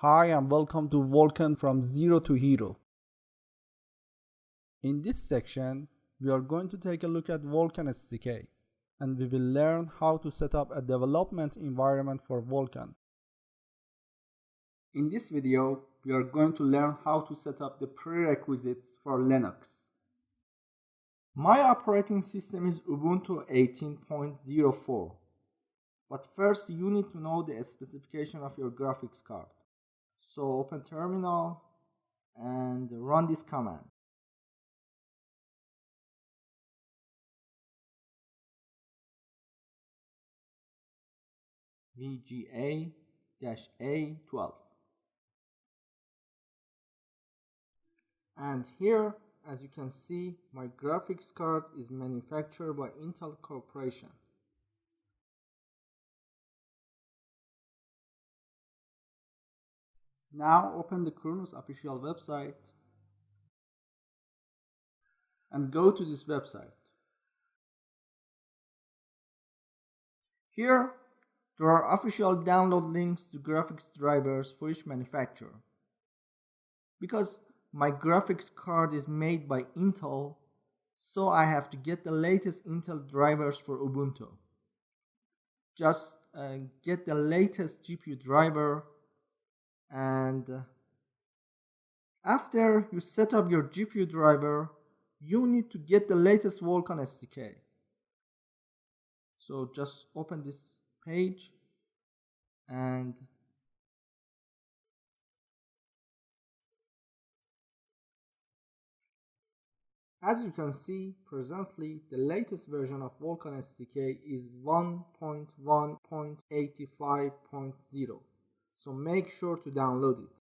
Hi and welcome to Vulkan from Zero to Hero. In this section, we are going to take a look at Vulkan SDK and we will learn how to set up a development environment for Vulkan. In this video, we are going to learn how to set up the prerequisites for Linux. My operating system is Ubuntu 18.04, but first you need to know the specification of your graphics card. So open terminal and run this command. VGA-A12. And here, as you can see, my graphics card is manufactured by Intel Corporation. Now open the Kronos official website and go to this website. Here, there are official download links to graphics drivers for each manufacturer. Because my graphics card is made by Intel, so I have to get the latest Intel drivers for Ubuntu. Just get the latest GPU driver, and after you set up your GPU driver, you need to get the latest Vulkan SDK. So just open this page and as you can see, presently the latest version of Vulkan SDK is 1.1.85.0. So make sure to download it.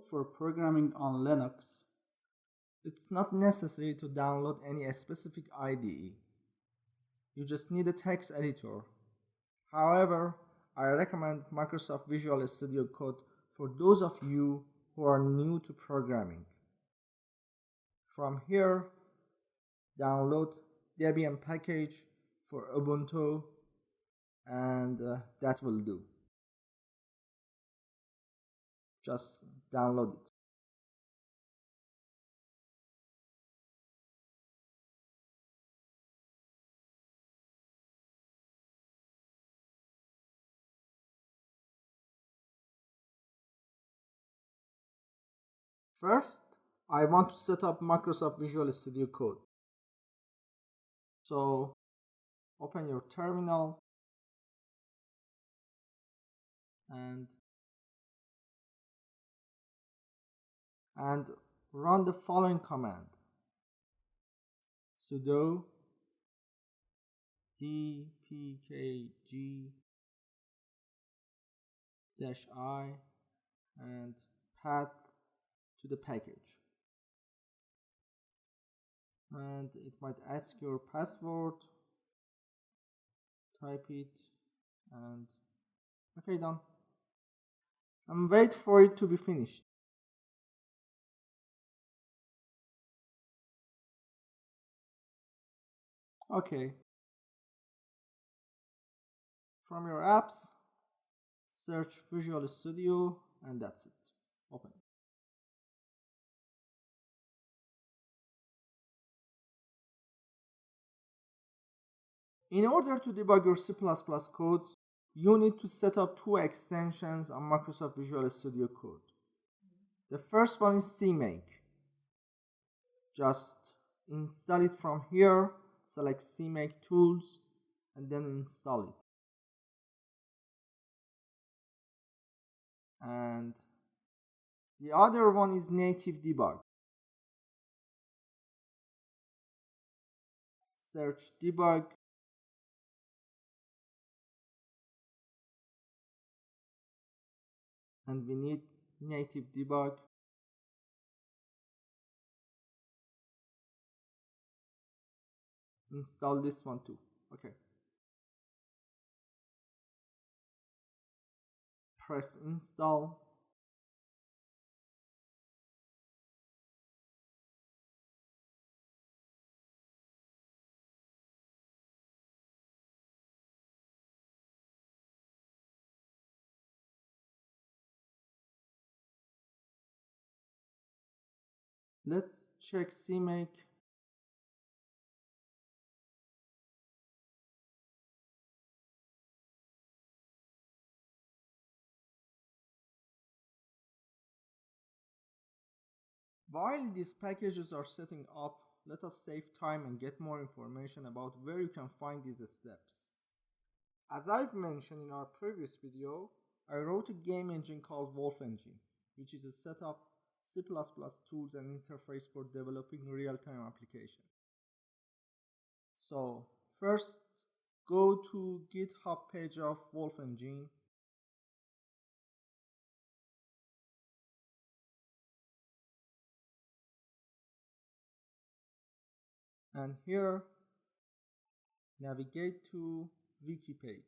For programming on Linux, it's not necessary to download any specific IDE. You just need a text editor. However, I recommend Microsoft Visual Studio Code for those of you who are new to programming. From here, download Debian package for Ubuntu, and that will do. Just download it. First, I want to set up Microsoft Visual Studio Code. So open your terminal and run the following command: sudo dpkg-i and path to the package, and it might ask your password. Type it and okay, done, and wait for it to be finished. Okay, from your apps, search Visual Studio, and that's it. Open it. In order to debug your C++ codes, you need to set up two extensions on Microsoft Visual Studio Code. The first one is CMake. Just install it from here, select CMake Tools, and then install it. And the other one is Native Debug. Search Debug, and we need Native Debug. Install this one too. Okay. Press install. Let's check CMake. While these packages are setting up, let us save time and get more information about where you can find these steps. As I've mentioned in our previous video, I wrote a game engine called Vulkan, which is a set of C++ tools and interface for developing real-time applications. So first, go to GitHub page of Vulkan. And here, navigate to wiki page.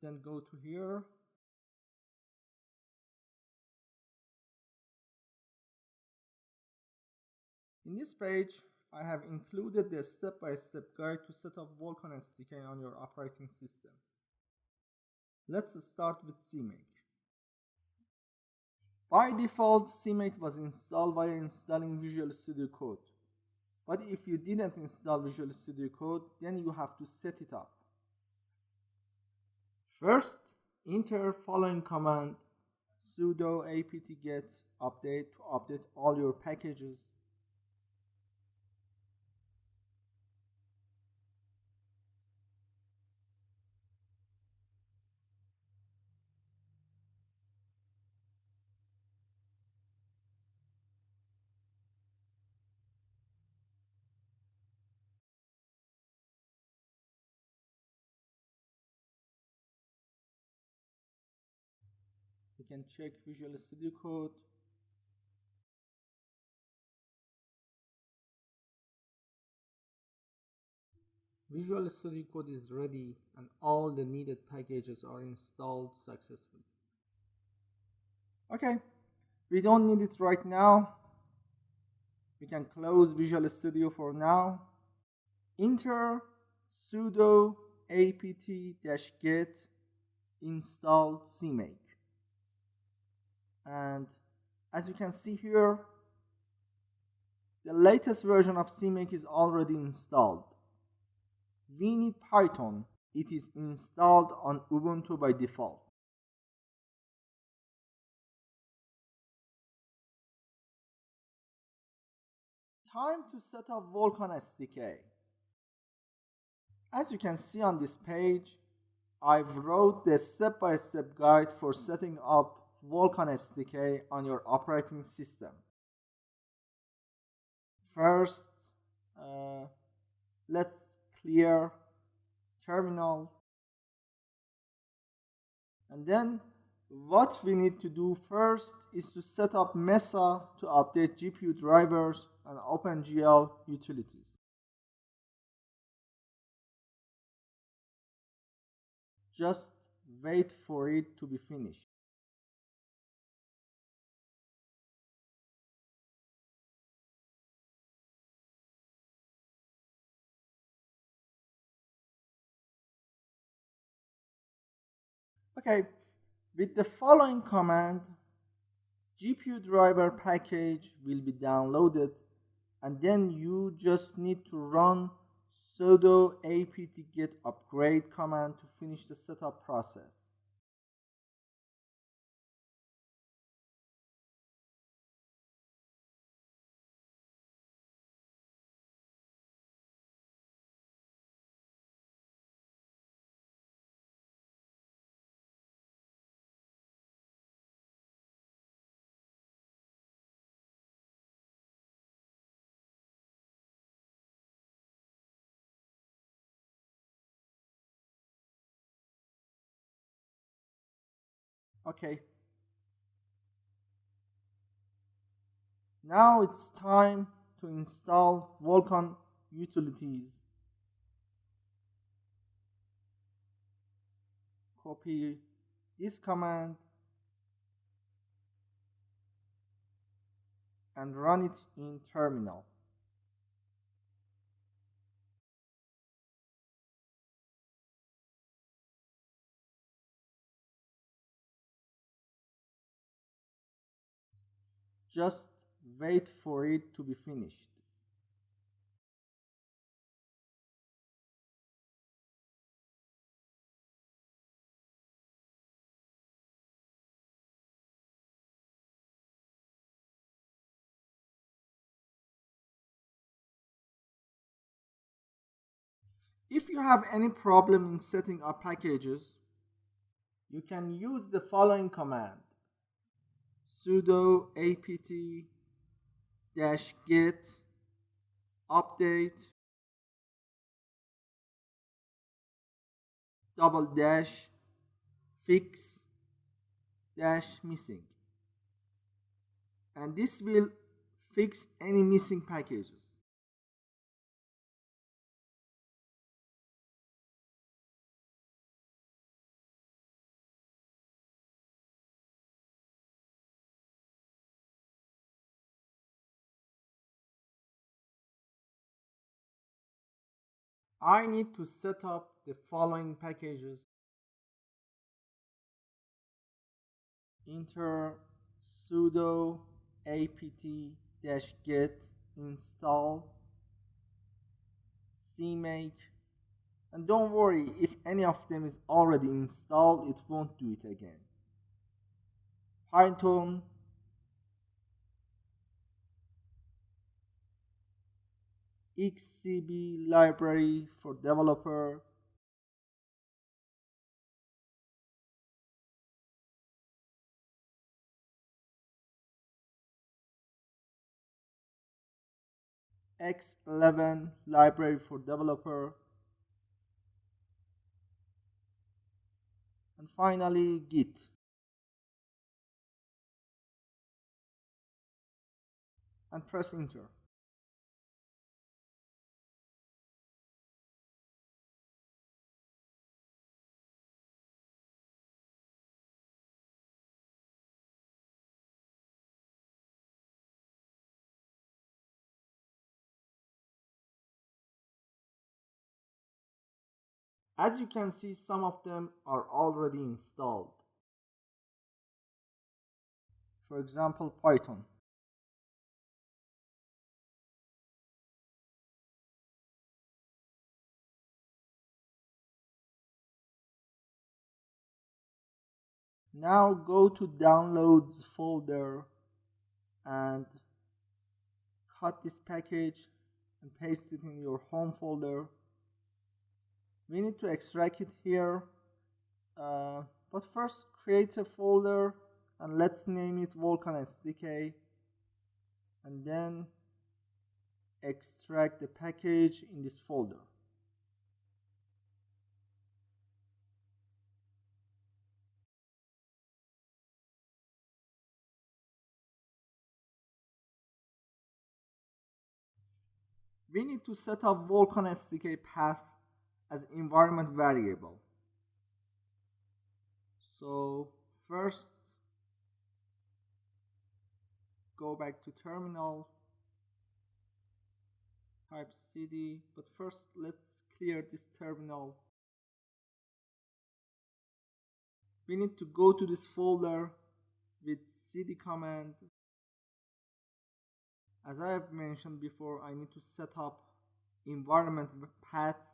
Then go to here. In this page, I have included the step-by-step guide to set up Vulkan SDK on your operating system. Let's start with CMake. By default, CMake was installed via installing Visual Studio Code. But if you didn't install Visual Studio Code, then you have to set it up. First, enter following command sudo apt-get update to update all your packages. You can check Visual Studio Code. Visual Studio Code is ready and all the needed packages are installed successfully. Okay, we don't need it right now. We can close Visual Studio for now. Enter sudo apt-get install CMake. And as you can see here, the latest version of CMake is already installed. We need Python. It is installed on Ubuntu by default. Time to set up Vulkan SDK. As you can see on this page, I've wrote the step-by-step guide for setting up Vulkan SDK on your operating system. First, let's clear terminal. And then what we need to do first is to set up Mesa to update GPU drivers and OpenGL utilities. Just wait for it to be finished. Okay, with the following command, GPU driver package will be downloaded, and then you just need to run sudo apt-get upgrade command to finish the setup process. Okay. Now it's time to install Vulkan utilities. Copy this command and run it in terminal. Just wait for it to be finished. If you have any problem in setting up packages, you can use the following command: sudo apt-get update double dash fix dash missing, and this will fix any missing packages. I need to set up the following packages: enter sudo apt-get install cmake, and don't worry, if any of them is already installed, it won't do it again. Python xcb library for developer, x11 library for developer, and finally git, and press enter. As you can see, some of them are already installed. For example, Python. Now go to downloads folder and cut this package and paste it in your home folder. We need to extract it here, but first create a folder and let's name it Vulkan SDK, and then extract the package in this folder. We need to set up Vulkan SDK path as environment variable. So first, go back to terminal, type cd, but first let's clear this terminal. We need to go to this folder with cd command. As I have mentioned before, I need to set up environment paths.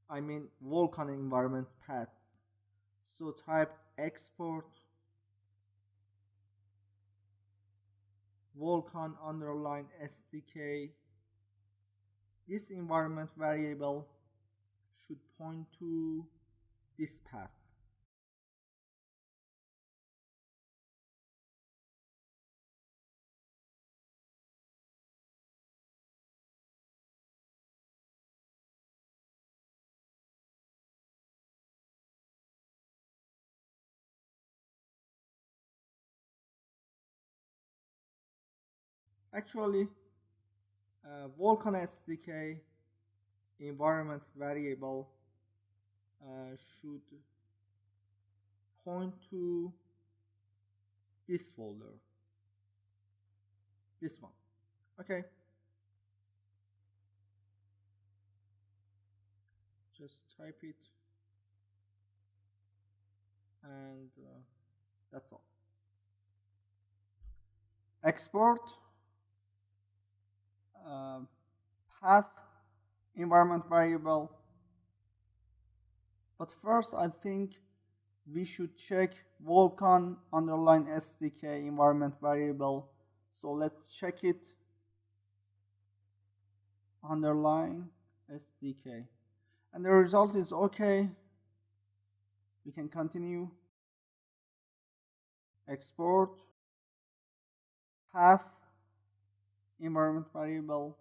I mean Vulkan environment paths. So type export Vulkan underline SDK. This environment variable should point to this path. Actually, Vulkan SDK environment variable should point to this folder, this one. Okay, just type it, and that's all. export uh, path environment variable. But first, I think we should check Vulkan underline SDK environment variable. So let's check it. Underline SDK. And the result is okay. We can continue. Export path environment variable.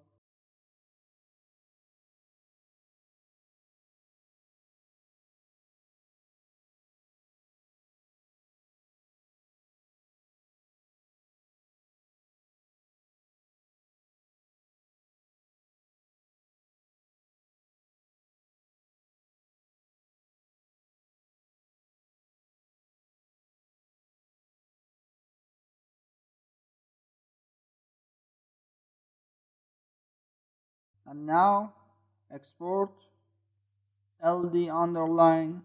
And now export ld underline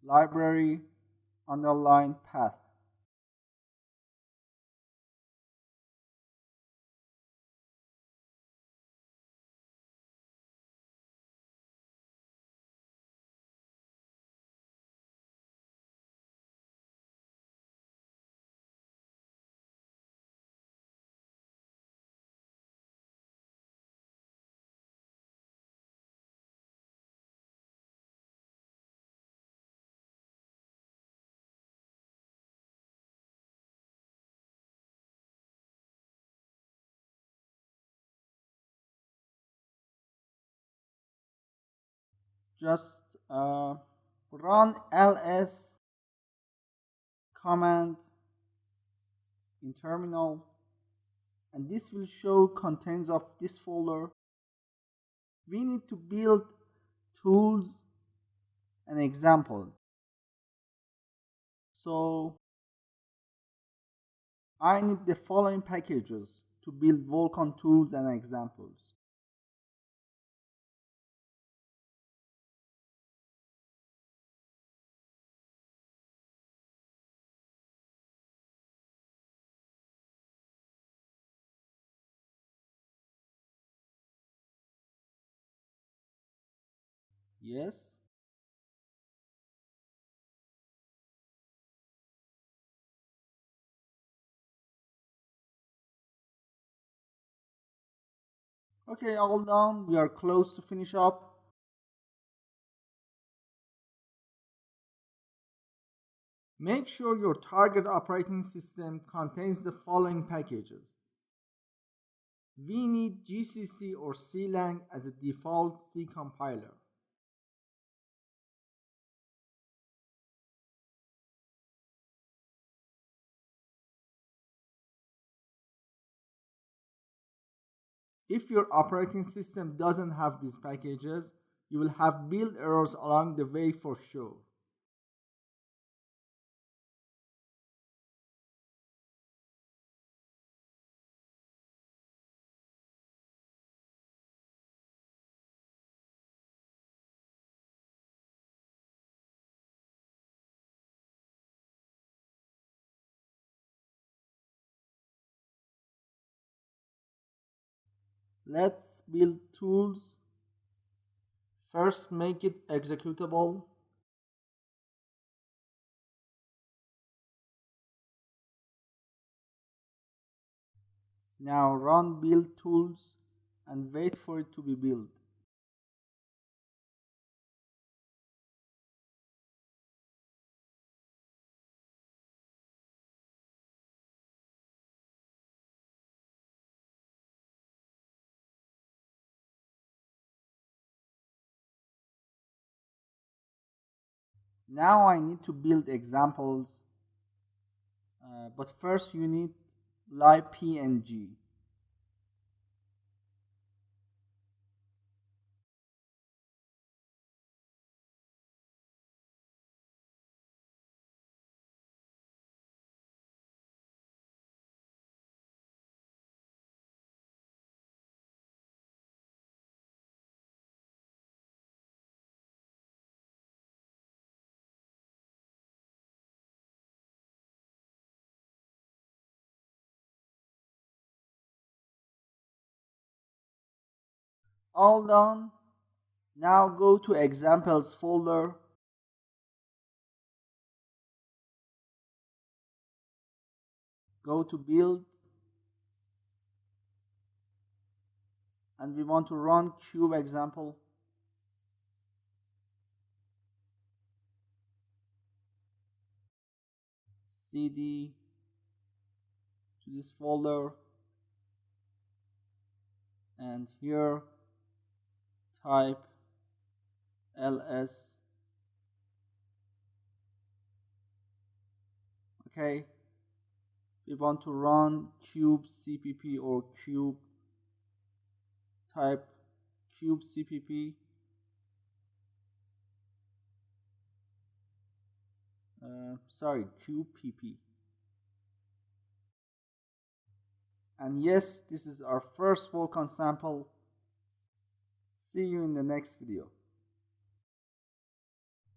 library underline path. Just run ls command in terminal, and this will show contents of this folder. We need to build tools and examples. So I need the following packages to build Vulkan tools and examples. Yes. Okay, all done. We are close to finish up. Make sure your target operating system contains the following packages. We need GCC or CLang as a default C compiler. If your operating system doesn't have these packages, you will have build errors along the way for sure. Let's build tools. First, make it executable. Now run build tools and wait for it to be built. Now I need to build examples, but first you need libpng. All done. Now go to examples folder. Go to build. And we want to run cube example. CD to this folder. And here type ls. Okay, we want to run cube cpp or cube, type cube cpp. Sorry, cube pp. And yes, this is our first Vulkan sample. See you in the next video.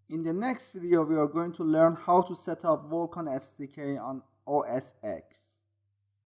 In the next video, we are going to learn how to set up Vulkan SDK on OS X.